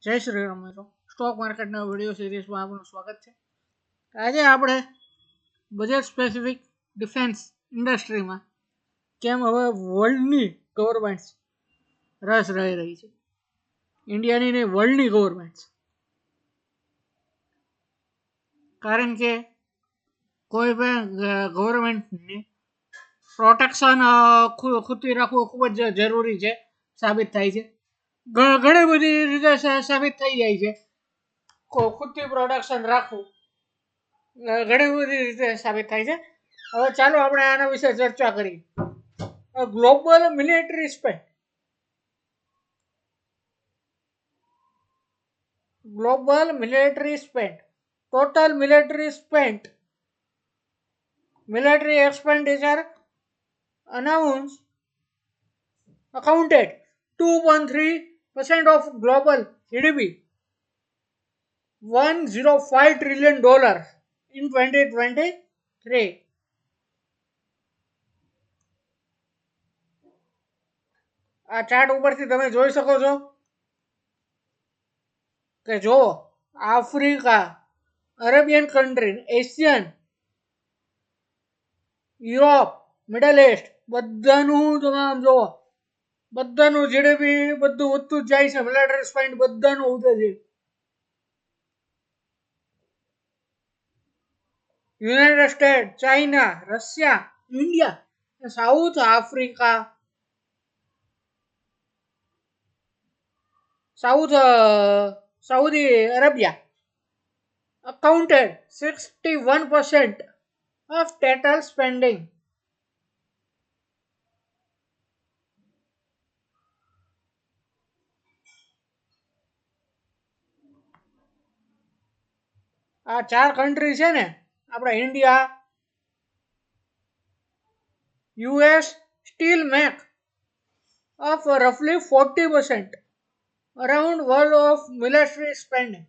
જય શ્રી રામ મિત્રો. Stock માર્કેટના video સિરીઝમાં આપનું સ્વાગત છે. આજે આપણે બજેટ સ્પેસિફિક ડિફેન્સ ઇન્ડસ્ટ્રીમાં કેમ હવે વર્લ્ડની ગવર્મેન્ટ્સ રસ રહી રહી છે, ઇન્ડિયાની નહીં વર્લ્ડની ગવર્મેન્ટ્સ. કારણ કે કોઈ પણ ગવર્મેન્ટની પ્રોટેક્શન ખુદથી રાખવું ખૂબ જ જરૂરી છે, સાબિત થાય છે. ઘણી બધી રીતે સાબિત થઈ જાય છે ખુદથી પ્રોટેક્શન રાખવું ઘણી બધી રીતે સાબિત થાય છે. હવે ચાલો આપણે આના વિશે ચર્ચા કરીએ. Global military spend, global military spend, total military spent, military expenditure announced accounted 2.3% of global GDP, $105 trillion in 2023. આ ચાર્ટ ઉપરથી તમે જોઈ શકો છો કે જો Africa, Arabian country, Asian, Europe, middle east બધાનું તમે આમ જોવો, બધાનું જીડીપી બધું વધતું જ જાય છે. મિલિટરી સ્પેન્ડ બધાનું વધે છે. United state, China, Russia, India, south Africa, Saudi Arabia accounted 61% of total spending. આ ચાર કન્ટ્રી છે ને, આપણા India, US still make of roughly 40% around world of military spending.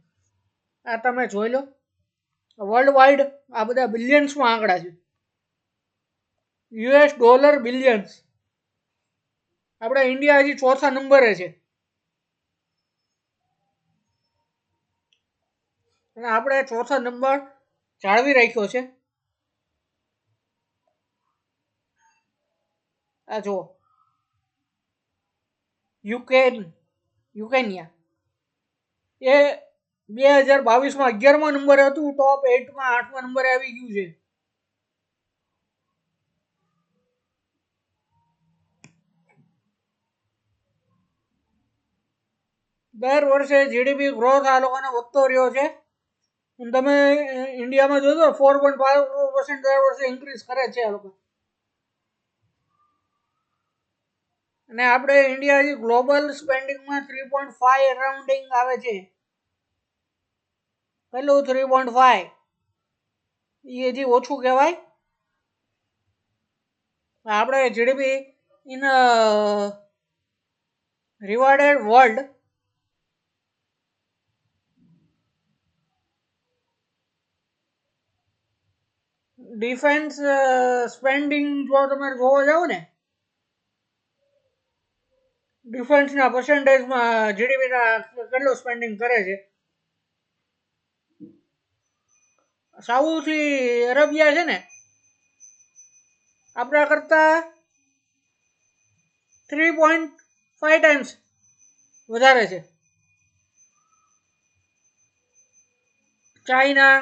આ તમે જોઈ લો, વર્લ્ડ વાઇડ આ બધા બિલિયન્સમાં આંકડા છે. યુએસ ડોલર બિલિયન્સ, આપણે ઇન્ડિયા હજી ચોથા નંબરે છે અને આપણે ચોથા નંબર જાળવી રાખ્યો છે. આ જો યુકેનિયા એ 2022માં 11મા નંબરે હતું, ટોપ 8માં 8મા નંબરે આવી ગયું છે. દર વર્ષે જીડીપી ગ્રોથ આ લોકોને વધતો રહ્યો છે. તમે ઇન્ડિયામાં જોજો 4.5% દર વર્ષે ઇન્ક્રીઝ કરે છે આ લોકો. અને આપણે ઇન્ડિયા હજી ગ્લોબલ સ્પેન્ડિંગમાં 3.5 અરાઉન્ડિંગ આવે છે. પેલું 3.5 એ હજી ઓછું કહેવાય. આપણે GDP in rewarded world defence spending જો તમે જોવા જાઓ ને, ડિફેન્સના પર્સન્ટેજમાં જીડીપીના કેટલું સ્પેન્ડિંગ કરે છે. સાઉદી અરેબિયા છે ને, આપણા કરતા 3.5 ટાઈમ્સ વધારે છે. ચાઇના,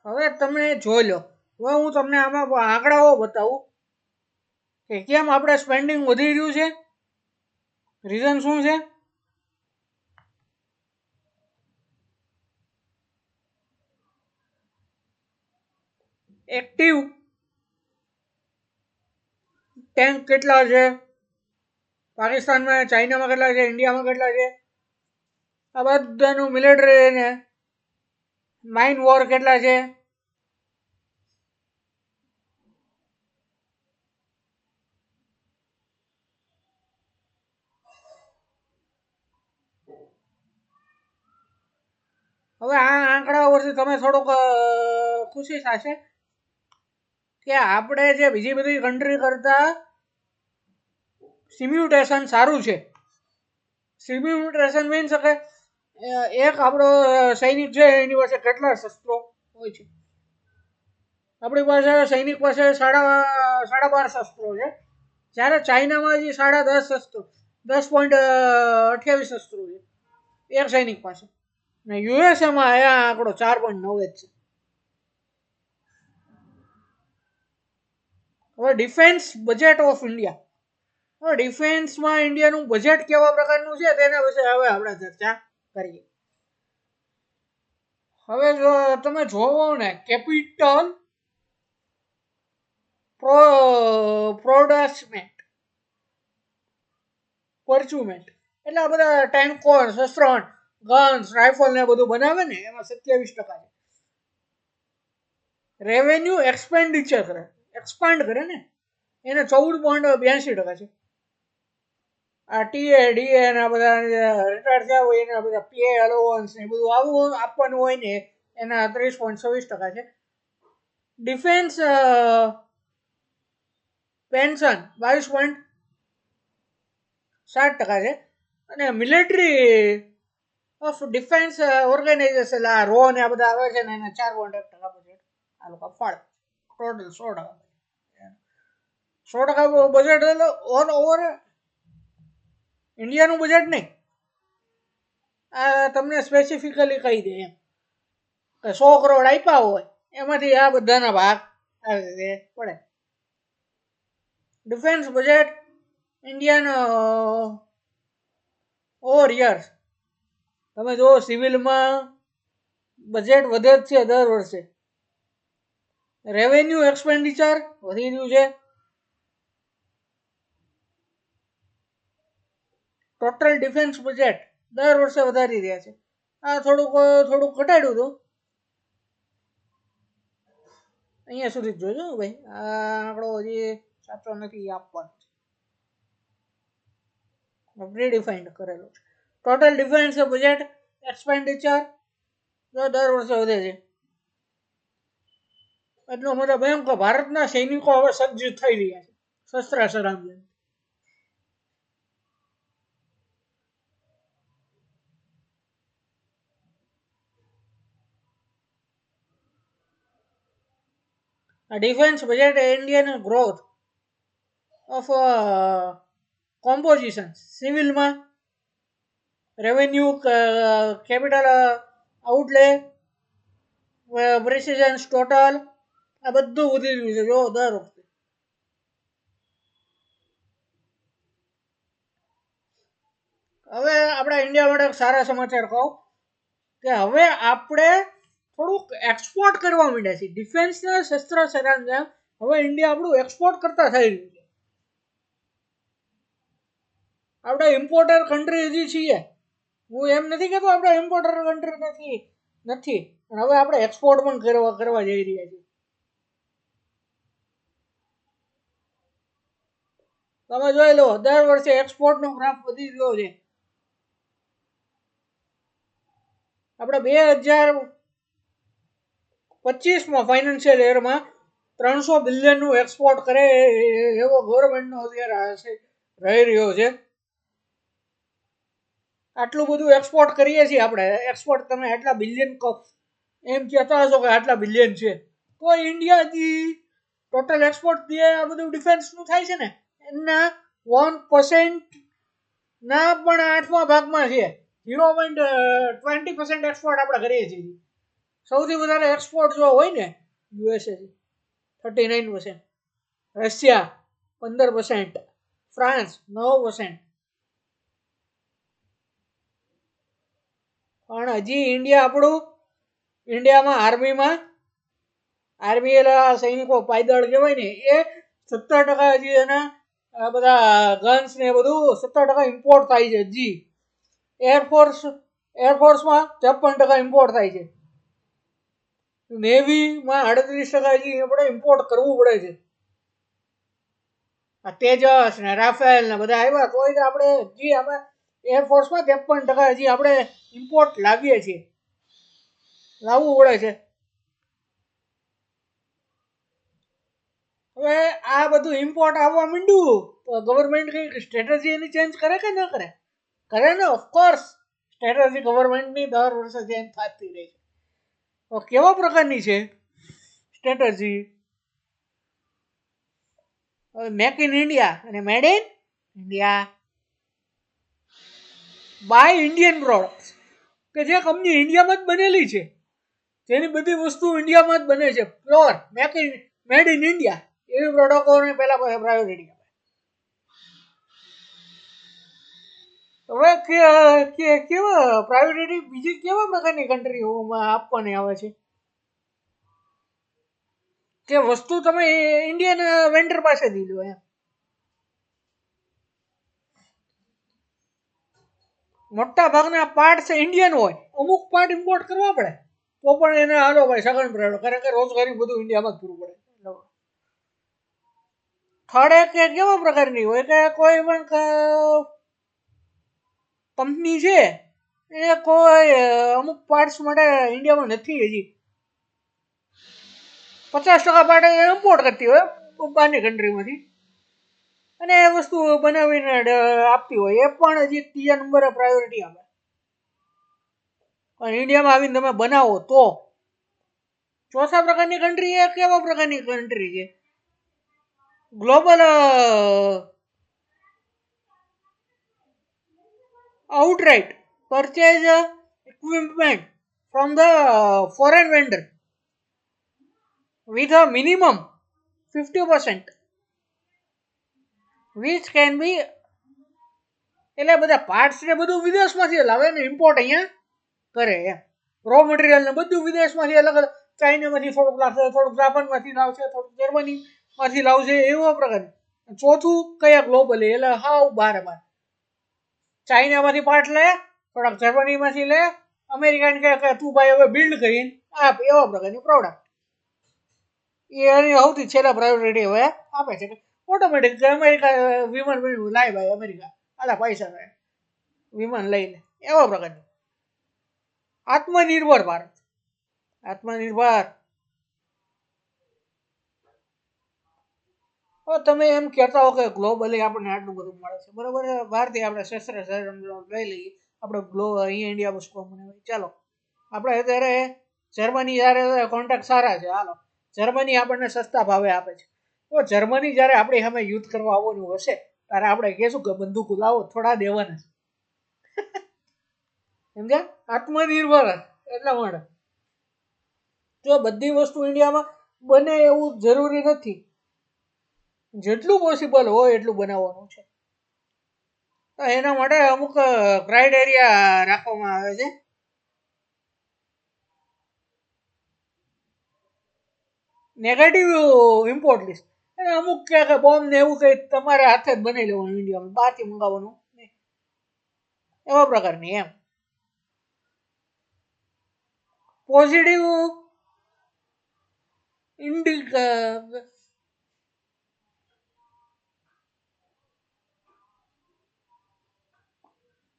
હવે તમે જોઈ લો. હવે હું તમને આમાં આંકડાઓ બતાવું કે કેમ આપણે સ્પેન્ડિંગ વધી રહ્યું છે, રીઝન શું છે. એક્ટિવ ટેન્ક કેટલા છે, પાકિસ્તાનમાં, ચાઇનામાં કેટલા છે, ઇન્ડિયામાં કેટલા છે, આ બધાનું મિલિટરી ને માઇન વોર કેટલા છે. હવે આ આંકડા વર્ષે તમે થોડોક ખુશી થશે કે આપણે જે બીજી બધી કન્ટ્રી કરતા સિમ્યુટેશન સારું છે. સિમ્યુટેશન મીન્સ કે એક આપણો સૈનિક છે એની પાસે કેટલા શસ્ત્રો હોય છે. આપણી પાસે સૈનિક પાસે સાડા 12 શસ્ત્રો છે, જ્યારે ચાઇનામાં હજી 10.5 શસ્ત્રો 10.28 શસ્ત્રો છે એક સૈનિક પાસે, ને યુએસએમાં આ આંકડો 4.9 જ છે. હવે ડિફેન્સ બજેટ ઓફ ઇન્ડિયા, હવે ડિફેન્સમાં ઇન્ડિયાનું બજેટ કેવા પ્રકારનું છે તેના વિશે હવે આપણે ચર્ચા કરીએ. હવે જો તમે જોવો ને કેપિટલ પ્રોડક્ટમેન્ટ પરચુમેન્ટ એટલે આ બધા ટેન્કો શસ્ત્રો ગન્સ રાઇફલ ને બધું બનાવે ને એમાં 27% છે. રેવન્યુ એક્સપેન્ડિચર એક્સપાન્ડ કરે ને એને 14.82% છે. આ ટીએ ડીએ ને આ બધા રિટાયર થયા હોય એના બધા પીએ અલાવન્સ ને બધું આવું આપવાનું હોય ને એના 30.26% છે. ડિફેન્સ પેન્શન 22.60% છે. અને મિલિટરી ઓફ ડિફેન્સ ઓર્ગેનાઇઝેશન આ રો ને આ બધા આવે છે ને એને 4.1% બજેટ આ લોકો ફાળે. ટોટલ 100% બજેટ ઓલ ઓવર ઇન્ડિયાનું બજેટ નહીં, આ તમને સ્પેસિફિકલી કહી દે એમ કે 100 કરોડ આપ્યા હોય એમાંથી આ બધાના ભાગ આવી રીતે પડે. Defence budget Indian over years તમે જો સિવિલમાં બજેટ વધે જ છે દર વર્ષે. રેવન્યુ એક્સપેન્ડિચર વધી રહ્યું છે. ટોટલ ડિફેન્સ બજેટ દર વર્ષે વધારી રહ્યા છે. આ થોડુંક ઘટાડ્યું હતું, અહીંયા સુધી જ જોજો ભાઈ, આ આંકડો હજી સાચો નથી આપવાનો, પ્રીડિફાઈન્ડ કરેલો છે. ટોટલ ડિફેન્સ બજેટ એક્સપેન્ડિચર દર વર્ષે વધે છે. એટલો મતલબ એમ કે ભારતના સૈનિકો હવે સજ્જ થઈ રહ્યા છે શસ્ત્ર સરંજામ. Defence budget Indian growth of composition સિવિલમાં રેવન્યુ કેપિટલ આઉટલે પ્રેસિડન્સ ટોટલ આ બધું વધી રહ્યું છે જો દર વખતે. હવે આપણા ઇન્ડિયા માટે સારા સમાચાર કહું કે હવે આપણે થોડુંક એક્સપોર્ટ કરવા માંડ્યા છીએ. ડિફેન્સના શસ્ત્ર સરંજામ હવે ઇન્ડિયા આપણું એક્સપોર્ટ કરતા થઈ રહ્યું છે. આપણે ઇમ્પોર્ટર કન્ટ્રી હજી છીએ, હું એમ નથી કહેતો આપણે ઇમ્પોર્ટર કન્ટ્રી નથી પણ હવે આપણે એક્સપોર્ટ પણ કરવા જઈ રહ્યા છીએ. તમે જોઈ લો દર વર્ષે એક્સપોર્ટનો ગ્રાફ વધી રહ્યો છે. આપણે 2025માં ફાઇનાન્શિયલ યરમાં 300 બિલિયનનું એક્સપોર્ટ કરે એવો ગવર્મેન્ટનો અત્યારે રહી રહ્યો છે. આટલું બધું એક્સપોર્ટ કરીએ છીએ આપણે. એક્સપોર્ટ તમે આટલા બિલિયન એમ કહેતા હશો કે આટલા બિલિયન છે, તો ઇન્ડિયાથી ટોટલ એક્સપોર્ટ જે આ બધું ડિફેન્સનું થાય છે ને એના 1% ના પણ 8મા ભાગમાં છે. 0.20% એક્સપોર્ટ આપણે કરીએ છીએ. સૌથી વધારે એક્સપોર્ટ જો હોય ને યુએસએ 39%, રશિયા 15%, ફ્રાન્સ 9%. પણ હજી ઇન્ડિયામાં આર્મી એટલે સૈનિકો પાયદળ કહેવાય ને એ 17% હજી એના બધા ગન્સ ને બધું 17% ઇમ્પોર્ટ થાય છે. હજી એરફોર્સમાં 53% ઇમ્પોર્ટ થાય છે. નેવીમાં 38% હજી આપણે ઇમ્પોર્ટ કરવું પડે છે. આ તેજસ ને રાફેલ ને બધા આવ્યા તો આપણે હજી આપણે એરફોર્સમાં 53% હજી આપણે ઇમ્પોર્ટ લાવીએ છીએ, લાવવું પડે છે. હવે આ બધું ઇમ્પોર્ટ આવવા માંડ્યું તો ગવર્મેન્ટ કઈ સ્ટ્રેટેજી એની ચેન્જ કરે કે ન કરે? કરે ને, ઓફકોર્સ સ્ટ્રેટેજી ગવર્મેન્ટની દર વર્ષે ચેન્જ થતી રહી છે. તો કેવા પ્રકારની છે સ્ટ્રેટેજી? મેક ઇન ઇન્ડિયા અને made in India, buy Indian products, કે જે કંપની ઇન્ડિયામાં જ બનેલી છે, જેની બધી વસ્તુ ઇન્ડિયામાં જ બને છે, પ્યોર મેડ ઇન ઇન્ડિયા, એવી પ્રોડક્ટોને પહેલા પ્રાયોરિટી આપે. હવે કેવા પ્રાયોરિટી બીજી કેવા પ્રકારની કન્ટ્રીઓમાં આપવાની આવે છે કે વસ્તુ તમે ઇન્ડિયન વેન્ડર પાસેથી લો એમ. મોટા ભાગના પાર્ટ ઇન્ડિયન હોય, અમુક પાર્ટ ઇમ્પોર્ટ કરવા પડે તો પણ એને હાલો ભાઈ સગન પ્રાયોરિટી, કારણ કે રોજગારી બધું ઇન્ડિયામાં જ પૂરું પડે. થર્ડ કે કેવા પ્રકારની હોય કે કોઈ પણ કંપની છે એ કોઈ અમુક પાર્ટ્સ માટે ઇન્ડિયામાં નથી, હજી 50% પાર્ટ ઇમ્પોર્ટ કરતી હોય બહારની કન્ટ્રીમાંથી, અને એ વસ્તુ બનાવીને આપતી હોય, એ પણ હજી ત્રીજા નંબરે પ્રાયોરિટી આપે. પણ ઇન્ડિયામાં આવીને તમે બનાવો તો. ચોથા પ્રકારની કન્ટ્રી એ કેવા પ્રકારની કન્ટ્રી છે? Global outright purchase equipment from the foreign vendor with a minimum 50%, which can be, એટલે બધા પાર્ટ્સ ને બધું વિદેશમાંથી લાવે ને ઇમ્પોર્ટ અહીંયા કરે એમ. રો મટીરિયલ ને બધું વિદેશમાંથી અલગ અલગ, ચાઇનામાંથી થોડુંક લાવશે, થોડુંક જાપાનમાંથી લાવશે, થોડુંક જર્મનીમાંથી લાવશે, એવા પ્રકારની. ચોથું કયા ગ્લોબલી, એટલે હાવ બારે બાર. ચાઇનામાંથી પાર્ટ લે, થોડાક જર્મનીમાંથી લે, અમેરિકન કે તું ભાઈ હવે બિલ્ડ કરીને આપ, એવા પ્રકારની પ્રોડક્ટ એની સૌથી છેલ્લા પ્રાયોરિટી હવે આપે છે. ઓટોમેટિક અમેરિકા વિમાન બન્યું, લાય ભાઈ અમેરિકા આલા પૈસા થાય, વિમાન લઈ લે, એવા પ્રકારની. આત્મનિર્ભર ભારત, આત્મનિર્ભર. તમે એમ કહેતા હો કે ગ્લોબલી આપણને આટલું બધું મળે છે, બરોબર, બહારથી આપણે શસ્ત્ર લઈ લઈએ, આપણે અહીંયા ઇન્ડિયા વસ્તુ બનાવી, ચાલો આપણે અત્યારે જર્મની જ્યારે કોન્ટેક્ટ સારા છે, હાલો જર્મની આપણને સસ્તા ભાવે આપે છે. તો જર્મની જ્યારે આપણી સામે યુદ્ધ કરવા આવવાનું હશે ત્યારે આપણે કહેશું કે બંદૂક લાવો, થોડા દેવાના છે. સમજ્યા? આત્મનિર્ભર એટલા માટે. જો બધી વસ્તુ ઇન્ડિયામાં બને એવું જરૂરી નથી, જેટલું પોસિબલ હોય એટલું બનાવવાનું છે. તો એના માટે અમુક ક્રાઇટેરિયા રાખવામાં આવે છે. નેગેટિવ ઇમ્પોર્ટ લિસ્ટ, એટલે અમુક કે બોમ્બ ને એવું કંઈ તમારે હાથે જ બનાવી લેવાનું ઇન્ડિયામાં, બહારથી મંગાવવાનું નહીં, એવા પ્રકારની એમ. પોઝિટિવ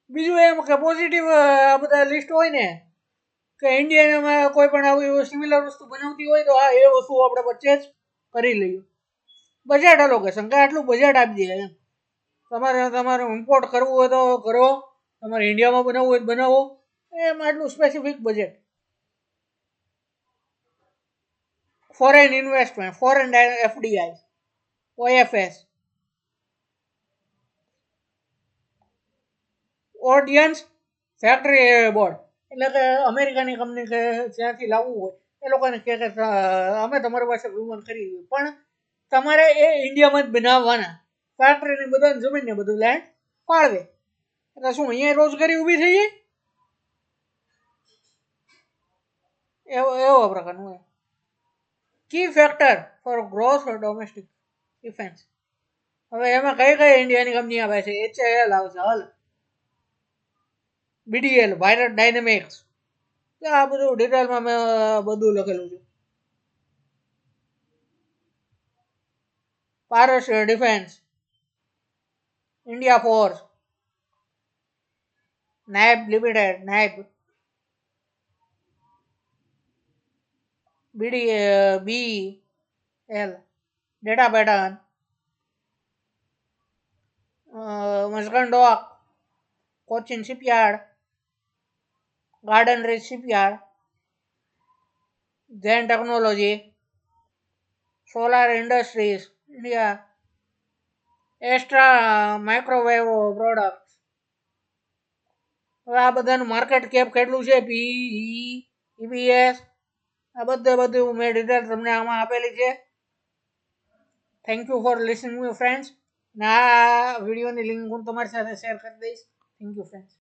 બીજું એમ કે પોઝિટિવ આ બધા લિસ્ટ હોય ને કે ઇન્ડિયામાં કોઈ પણ આવી સિમિલર વસ્તુ બનાવતી હોય તો હા એ વસ્તુ આપણે પરચેઝ કરી લઈએ. બજેટ એલોકેશન, કે આટલું બજેટ આપી દે એમ. તમારે ઇમ્પોર્ટ કરવું હોય તો કરો, તમારે ઇન્ડિયામાં બનાવવું હોય તો બનાવો, એમ આટલું specific budget. Foreign investment, foreign FDI, OFS, audience factory board, એટલે કે અમેરિકાની કંપની કે જ્યાંથી લાવવું હોય એ લોકોને કહે કે અમે તમારી પાસે વિમાન ખરીદ્યું, પણ તમારે એ ઇન્ડિયામાં જ બનાવવાના, ફેક્ટરીની બધા જમીન ને બધું લેન્ડ ફાળવે, એટલે શું અહીંયા રોજગારી ઊભી થઈ જાય, એવો પ્રકારનું હોય. Key factor for growth or domestic defence, હવે એમાં કઈ કઈ ઇન્ડિયાની કંપની આવે છે? HAL આવશે, હલ, BDL, વાયરડ ડાયનેમિક્સ, આ બધું ડિટેલમાં મેં બધું લખેલું છે. પારસ ડિફેન્સ, ઇન્ડિયા ફોર્સ, નાયબ લિમિટેડ, નાયબ, BL, ડેટા પેટર્ન, મસ્કન dock, Cochin shipyard, garden reach shipyard, Zen technology, solar industries India, extra microwave product. હવે આ બધાનું માર્કેટ કેપ કેટલું છે, પીઈ, ઈબીએસ, આ બધું મેં ડિટેલ તમને આમાં આપેલી છે. Thank you for listening me friends. ને આ વિડીયોની લિંક હું તમારી સાથે શેર કરી દઈશ. Thank you friends.